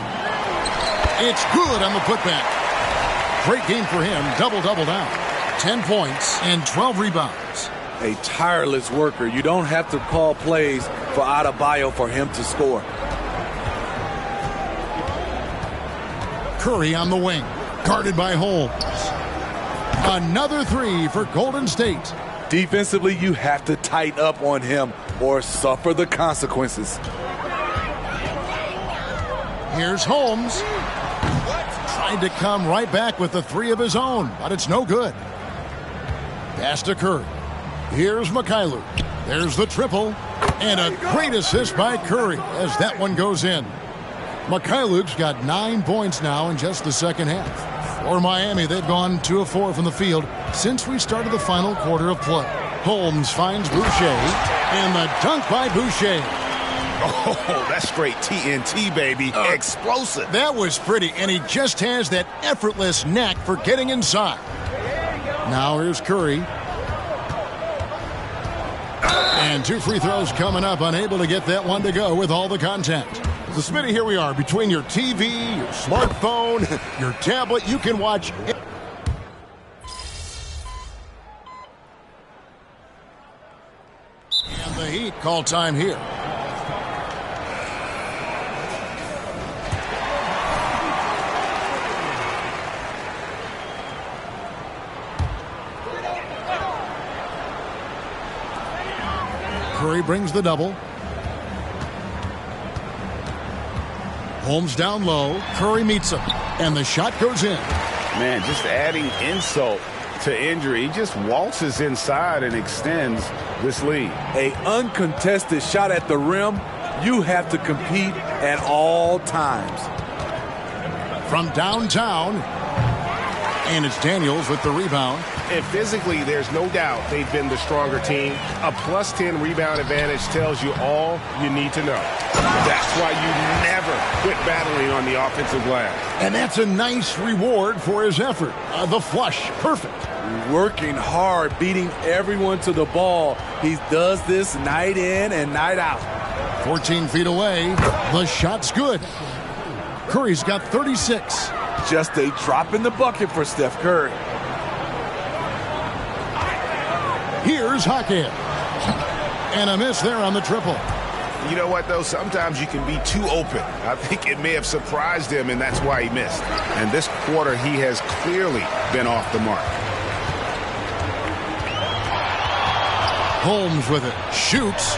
It's good on the putback. Great game for him. Double-double down. 10 points and 12 rebounds. A tireless worker. You don't have to call plays for Adebayo for him to score. Curry on the wing. Guarded by Holmes. Another 3 for Golden State. Defensively, you have to tighten up on him or suffer the consequences. Here's Holmes. Tried to come right back with the 3 of his own, but it's no good. Pass to Curry. Here's Mikhailuk. There's the triple. And a great assist by Curry as that one goes in. Mikhailuk's got 9 points now in just the second half. For Miami, they've gone 2 of 4 from the field since we started the final quarter of play. Holmes finds Boucher, and the dunk by Boucher. Oh, that's straight TNT, baby. Explosive. That was pretty, and he just has that effortless knack for getting inside. Now here's Curry. And 2 free throws coming up, unable to get that one to go with all the contact. So, Smitty, here we are. Between your TV, your smartphone, your tablet, you can watch. And the Heat call time here. Curry brings the double. Holmes down low. Curry meets him. And the shot goes in. Man, just adding insult to injury. He just waltzes inside and extends this lead. A uncontested shot at the rim. You have to compete at all times. From downtown. And it's Daniels with the rebound. And physically, there's no doubt they've been the stronger team. A plus 10 rebound advantage tells you all you need to know. That's why you never quit battling on the offensive glass. And that's a nice reward for his effort. The flush, perfect. Working hard, beating everyone to the ball. He does this night in and night out. 14 feet away. The shot's good. Curry's got 36. Just a drop in the bucket for Steph Curry. Here's Hackett. And a miss there on the triple. You know what, though? Sometimes you can be too open. I think it may have surprised him, and that's why he missed. And this quarter, he has clearly been off the mark. Holmes with it. Shoots.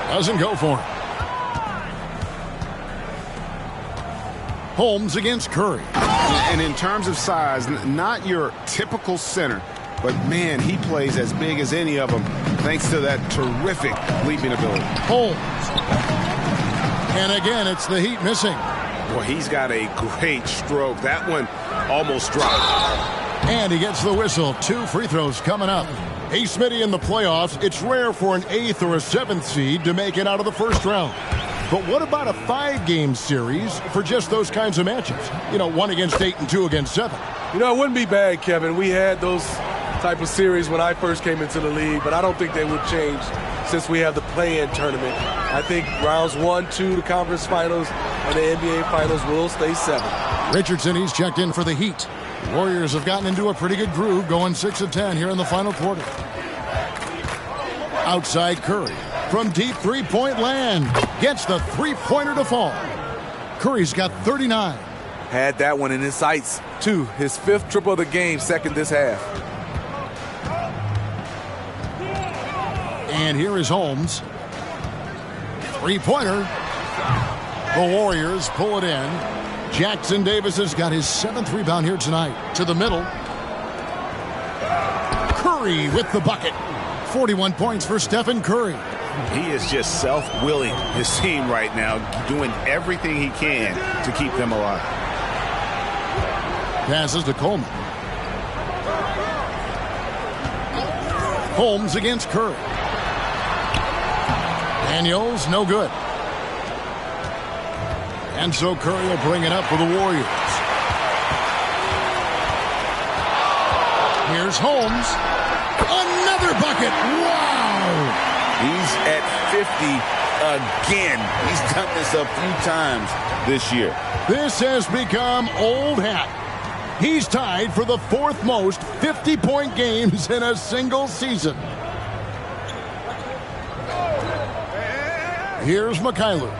Doesn't go for him. Holmes against Curry. And in terms of size, not your typical center, but man, he plays as big as any of them thanks to that terrific leaping ability. Holmes. And again, it's the Heat missing. Well, he's got a great stroke. That one almost dropped. And he gets the whistle. 2 free throws coming up. Hey, Smitty, in the playoffs, it's rare for an 8th or a 7th seed to make it out of the first round. But what about a 5-game series for just those kinds of matches? You know, 1 against 8 and 2 against 7. You know, it wouldn't be bad, Kevin. We had those type of series when I first came into the league, but I don't think they would change since we have the play-in tournament. I think rounds 1, 2, the conference finals, and the NBA finals will stay 7. Richardson, he's checked in for the Heat. Warriors have gotten into a pretty good groove, going 6 of 10 here in the final quarter. Outside Curry. from deep three-point land. Gets the three-pointer to fall. Curry's got 39. Had that one in his sights, too. His 5th triple of the game, second this half. And here is Holmes. Three-pointer. The Warriors pull it in. Jackson Davis has got his 7th rebound here tonight. To the middle. Curry with the bucket. 41 points for Stephen Curry. He is just self-willing his team right now, doing everything he can to keep them alive. Passes to Coleman. Holmes against Curry. Daniels, no good. And so Curry will bring it up for the Warriors. Here's Holmes. Another bucket. Wow! He's at 50 again. He's done this a few times this year. This has become old hat. He's tied for the 4th most 50-point games in a single season. Here's Mikhailuk.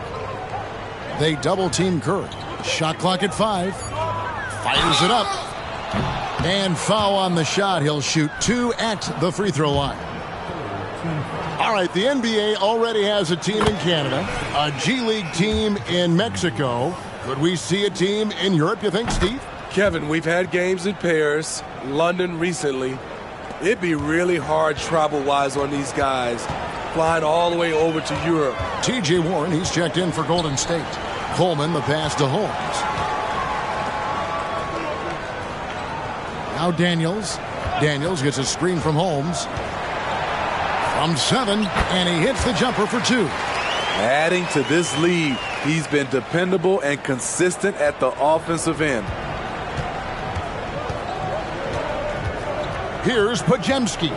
They double-team Curry. Shot clock at 5. Fires it up. And foul on the shot. He'll shoot 2 at the free throw line. All right, the NBA already has a team in Canada, a G League team in Mexico. Could we see a team in Europe, you think, Steve? Kevin, we've had games in Paris, London recently. It'd be really hard travel-wise on these guys, flying all the way over to Europe. T.J. Warren, he's checked in for Golden State. Coleman, the pass to Holmes. Now Daniels. Daniels gets a screen from Holmes. From 7, and he hits the jumper for 2. Adding to this lead, he's been dependable and consistent at the offensive end. Here's Pajemski.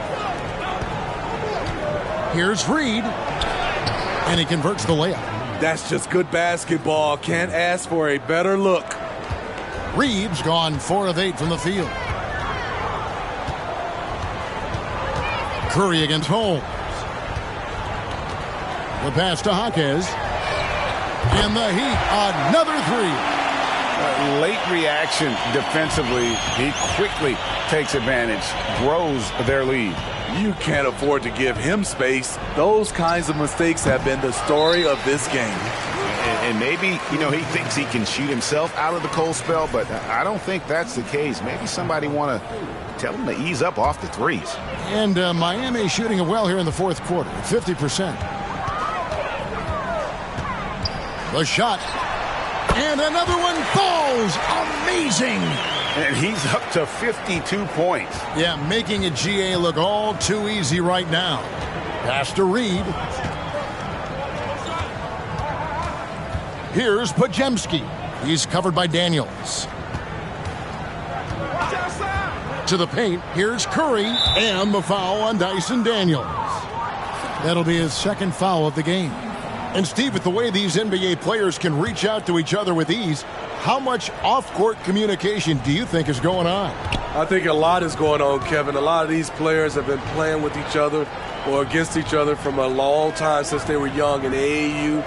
Here's Reed. And he converts the layup. That's just good basketball. Can't ask for a better look. Reed's gone 4 of 8 from the field. Curry against Holmes. The pass to Jaquez. And the Heat, another 3. Late reaction defensively. He quickly takes advantage, grows their lead. You can't afford to give him space. Those kinds of mistakes have been the story of this game. And maybe, he thinks he can shoot himself out of the cold spell, but I don't think that's the case. Maybe somebody want to tell him to ease up off the threes. And Miami shooting it well here in the 4th quarter, 50%. The shot. And another one falls. Amazing. And he's up to 52 points. Yeah, making a GA look all too easy right now. Pass to Reed. Here's Pajemski. He's covered by Daniels. To the paint. Here's Curry. And the foul on Dyson Daniels. That'll be his 2nd foul of the game. And Steve, with the way these NBA players can reach out to each other with ease, how much off-court communication do you think is going on? I think a lot is going on, Kevin. A lot of these players have been playing with each other or against each other from a long time since they were young in AAU.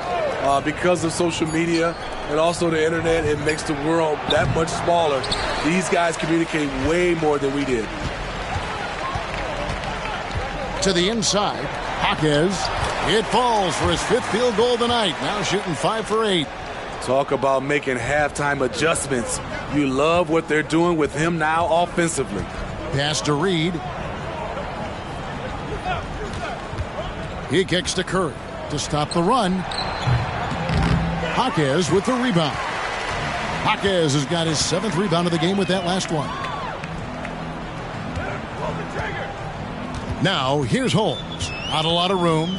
Because of social media and also the internet, it makes the world that much smaller. These guys communicate way more than we did. To the inside, Jaquez. It falls for his 5th field goal of the night. Now shooting 5 for 8. Talk about making halftime adjustments. You love what they're doing with him now offensively. Pass to Reed. He kicks to Curry to stop the run. Jaquez with the rebound. Jaquez has got his 7th rebound of the game with that last one. Now here's Holmes. Not a lot of room.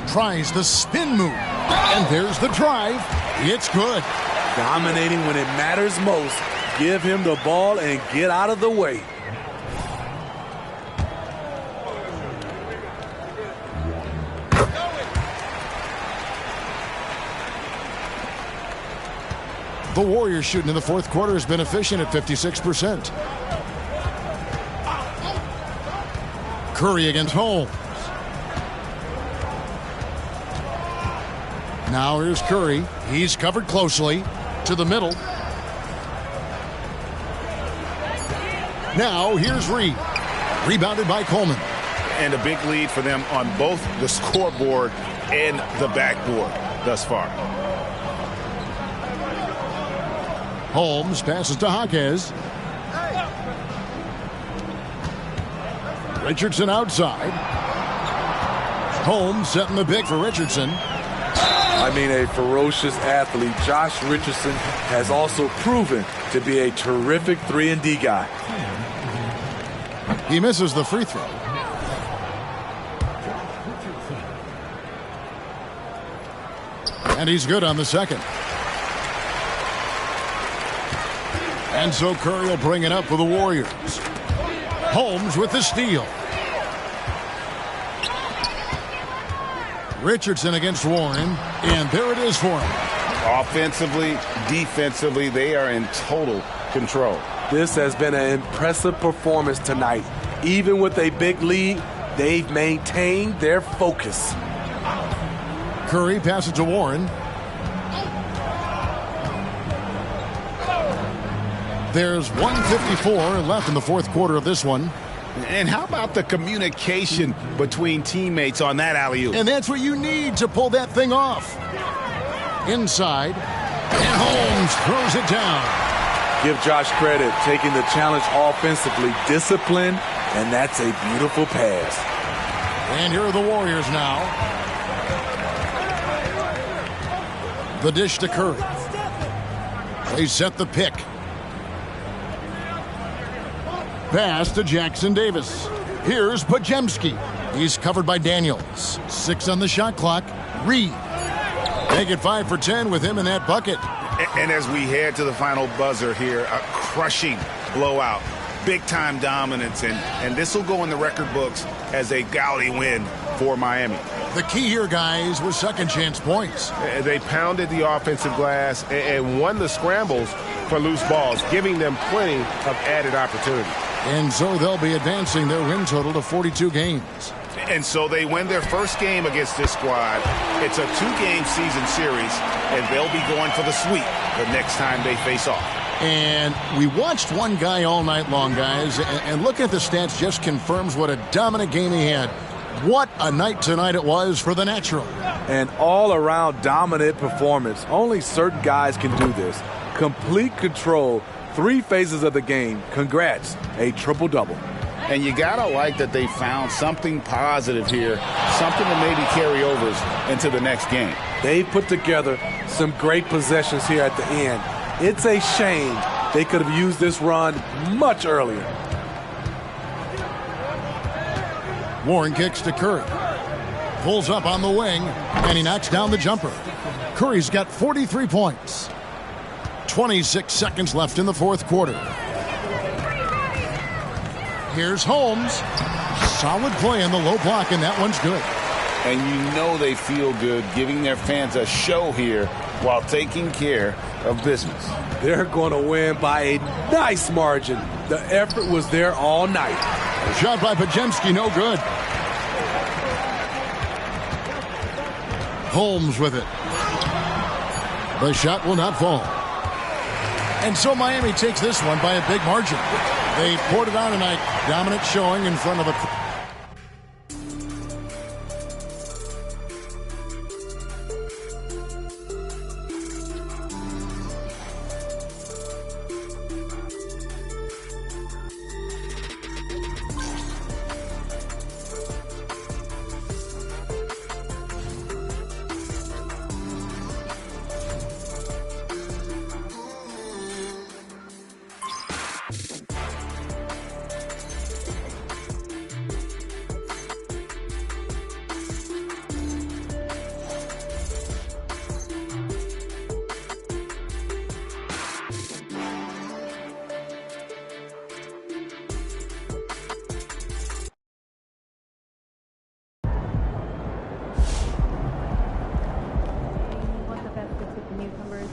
Tries the spin move. And there's the drive. It's good. Dominating when it matters most. Give him the ball and get out of the way. The Warriors shooting in the 4th quarter has been efficient at 56%. Curry against Holmes. Now here's Curry. He's covered closely to the middle. Now here's Reed. Rebounded by Coleman. And a big lead for them on both the scoreboard and the backboard thus far. Holmes passes to Jaquez. Richardson outside. Holmes setting the pick for Richardson. I mean, a ferocious athlete. Josh Richardson has also proven to be a terrific 3-and-D guy. He misses the free throw. And he's good on the second. And so Curry will bring it up for the Warriors. Holmes with the steal. Richardson against Warren, and there it is for him. Offensively, defensively, they are in total control. This has been an impressive performance tonight. Even with a big lead, they've maintained their focus. Curry passes to Warren. There's 1:54 left in the fourth quarter of this one. And how about the communication between teammates on that alley-oop? And that's what you need to pull that thing off. Inside, and Holmes throws it down. Give Josh credit, taking the challenge offensively, discipline, and that's a beautiful pass. And here are the Warriors now. The dish to Curry. They set the pick. Pass to Jackson Davis. Here's Pajemski. He's covered by Daniels. 6 on the shot clock. Reed. Make it 5 for 10 with him in that bucket. And as we head to the final buzzer here, a crushing blowout. Big-time dominance, and this will go in the record books as a gaudy win for Miami. The key here, guys, was second chance points. They pounded the offensive glass and won the scrambles for loose balls, giving them plenty of added opportunity. And so they'll be advancing their win total to 42 games. And so they win their first game against this squad. It's a 2-game season series, and they'll be going for the sweep the next time they face off. And we watched one guy all night long, guys, and looking at the stats just confirms what a dominant game he had. What a night tonight it was for the natural. An all-around dominant performance. Only certain guys can do this. Complete control, 3 phases of the game. Congrats, a triple-double. And you gotta like that they found something positive here, something to maybe carry overs into the next game. They put together some great possessions here at the end. It's a shame they could have used this run much earlier. Warren kicks to Curry. Pulls up on the wing, and he knocks down the jumper. Curry's got 43 points. 26 seconds left in the fourth quarter. Here's Holmes. Solid play on the low block, and that one's good. And you know they feel good giving their fans a show here while taking care of business. They're going to win by a nice margin. The effort was there all night. A shot by Pajemski, no good. Holmes with it. The shot will not fall. And so Miami takes this one by a big margin. They poured it on tonight. Dominant showing in front of the...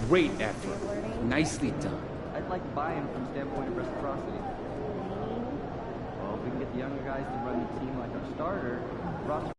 Great effort. Nicely done. I'd like buy-in from the standpoint of reciprocity. Well, if we can get the younger guys to run the team like our starter, roster